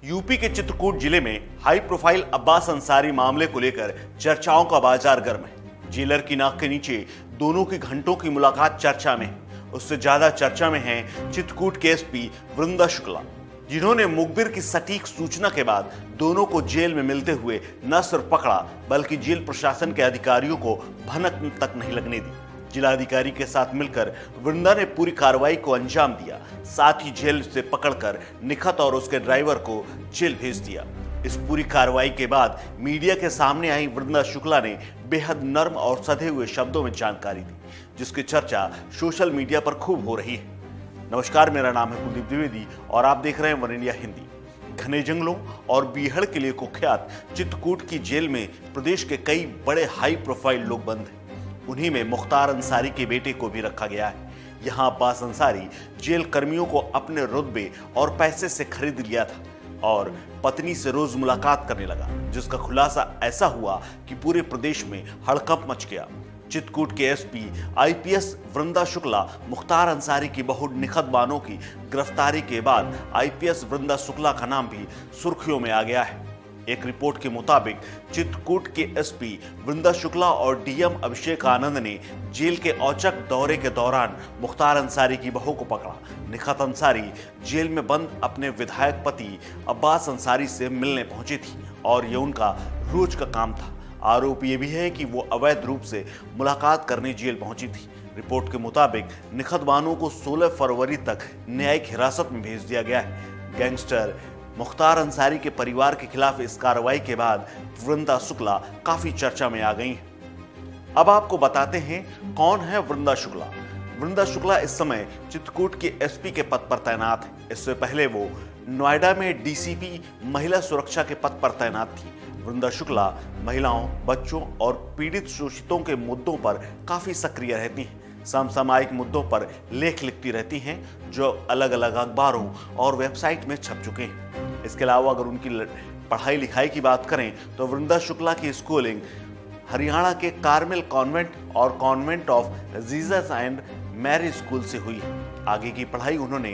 UP के चित्रकूट जिले में हाई प्रोफाइल अब्बास अंसारी मामले को लेकर चर्चाओं का बाजार गर्म है। जेलर की नाक के नीचे दोनों की घंटों की मुलाकात चर्चा में है। उससे ज्यादा चर्चा में है चित्रकूट के एसपी वृंदा शुक्ला, जिन्होंने मुखबिर की सटीक सूचना के बाद दोनों को जेल में मिलते हुए न सिर्फ पकड़ा बल्कि जेल प्रशासन के अधिकारियों को भनक तक नहीं लगने दी। जिलाधिकारी के साथ मिलकर वृंदा ने पूरी कार्रवाई को अंजाम दिया, साथ ही जेल से पकड़कर निखत और उसके ड्राइवर को जेल भेज दिया। इस पूरी कार्रवाई के बाद मीडिया के सामने आई वृंदा शुक्ला ने बेहद नर्म और सधे हुए शब्दों में जानकारी दी, जिसकी चर्चा सोशल मीडिया पर खूब हो रही है। नमस्कार, मेरा नाम है कुलदीप द्विवेदी और आप देख रहे हैं वन इंडिया हिंदी। घने जंगलों और बीहड़ के लिए कुख्यात चित्रकूट की जेल में प्रदेश के कई बड़े हाई प्रोफाइल लोग बंद हैं। उन्हीं में मुख्तार अंसारी के बेटे को भी रखा गया है। यहाँ अब्बास अंसारी जेल कर्मियों को अपने रुतबे और पैसे से खरीद लिया था और पत्नी से रोज मुलाकात करने लगा, जिसका खुलासा ऐसा हुआ कि पूरे प्रदेश में हड़कंप मच गया। चित्रकूट के एसपी आईपीएस वृंदा शुक्ला मुख्तार अंसारी की बहू निखत बानो की गिरफ्तारी के बाद आईपीएस वृंदा शुक्ला का नाम भी सुर्खियों में आ गया है। एक रिपोर्ट के मुताबिक चित्रकूट के एसपी वृंदा शुक्ला और डीएम अभिषेक आनंद ने जेल के औचक दौरे के दौरान मुख्तार अंसारी की बहू को पकड़ा। निखत अंसारी जेल में बंद अपने विधायक पति अब्बास अंसारी से मिलने पहुंची थी और ये उनका रोज का काम था। आरोप ये भी है कि वो अवैध रूप से मुलाकात करने जेल पहुंची थी। रिपोर्ट के मुताबिक निखत बानो को 16 फरवरी तक न्यायिक हिरासत में भेज दिया गया है। गैंगस्टर मुख्तार अंसारी के परिवार के खिलाफ इस कार्रवाई के बाद वृंदा शुक्ला काफी चर्चा में आ गई हैं। अब आपको बताते हैं कौन है वृंदा शुक्ला। वृंदा शुक्ला इस समय चित्रकूट के एसपी के पद पर तैनात है। इससे पहले वो नोएडा में डीसीपी महिला सुरक्षा के पद पर तैनात थी। वृंदा शुक्ला महिलाओं, बच्चों और पीड़ित शोषितों के मुद्दों पर काफी सक्रिय रहती हैं। समसामयिक मुद्दों पर लेख लिखती रहती हैं, जो अलग अलग अखबारों और वेबसाइट में छप चुके हैं। इसके अलावा अगर उनकी पढ़ाई लिखाई की बात करें तो वृंदा शुक्ला की स्कूलिंग हरियाणा के कार्मेल कॉन्वेंट और convent of Jesus and Mary school से हुई है। आगे की पढ़ाई उन्होंने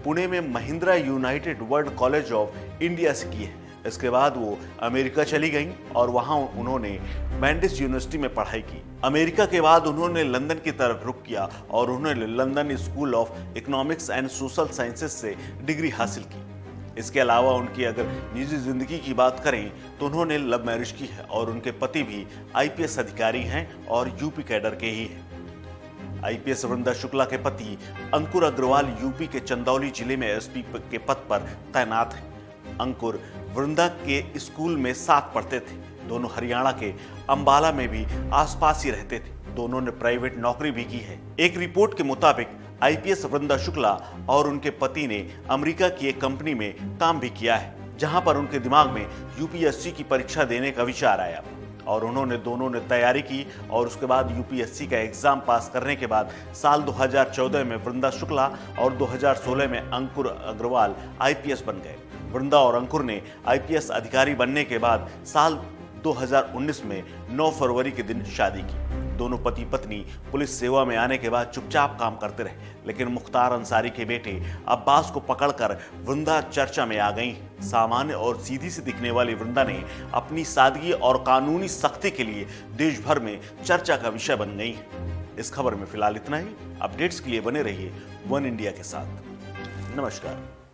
पुणे में Mahindra United World College of India से की है। इसके बाद वो अमेरिका चली गईं और वहां उन्होंने बैंडिस यूनिवर्सिटी में पढ़ाई की। अमेरिका के बाद उन्होंने लंदन की तरफ रुख किया और उन्होंने London school of economics and social sciences से डिग्री हासिल की। इसके अलावा उनकी अगर निजी जिंदगी की बात करें तो उन्होंने लव मैरिज की है और उनके पति भी आईपीएस अधिकारी हैं और यूपी कैडर के ही हैं। आईपीएस वृंदा शुक्ला के पति अंकुर अग्रवाल यूपी के चंदौली जिले में एसपी के पद पर तैनात हैं। अंकुर वृंदा के स्कूल में साथ पढ़ते थे। दोनों हरियाणा के अंबाला में भी आसपास ही रहते थे। दोनों ने प्राइवेट नौकरी भी की है। एक रिपोर्ट के मुताबिक आईपीएस वृंदा शुक्ला और उनके पति ने अमेरिका की एक कंपनी में काम भी किया है, जहां पर उनके दिमाग में यूपीएससी की परीक्षा देने का विचार आया और दोनों ने तैयारी की और उसके बाद यूपीएससी का एग्जाम पास करने के बाद साल 2014 में वृंदा शुक्ला और 2016 में अंकुर अग्रवाल आईपीएस बन गए। वृंदा और अंकुर ने आईपीएस अधिकारी बनने के बाद साल 2019 में 9 फरवरी के दिन शादी की। दोनों पति पत्नी पुलिस सेवा में आने के बाद चुपचाप काम करते रहे, लेकिन मुख्तार अंसारी के बेटे अब्बास को पकड़कर वृंदा चर्चा में आ गई। सामान्य और सीधी से दिखने वाली वृंदा ने अपनी सादगी और कानूनी सख्ती के लिए देश भर में चर्चा का विषय बन गई। इस खबर में फिलहाल इतना ही। अपडेट्स के लिए बने रहिए वन इंडिया के साथ। नमस्कार।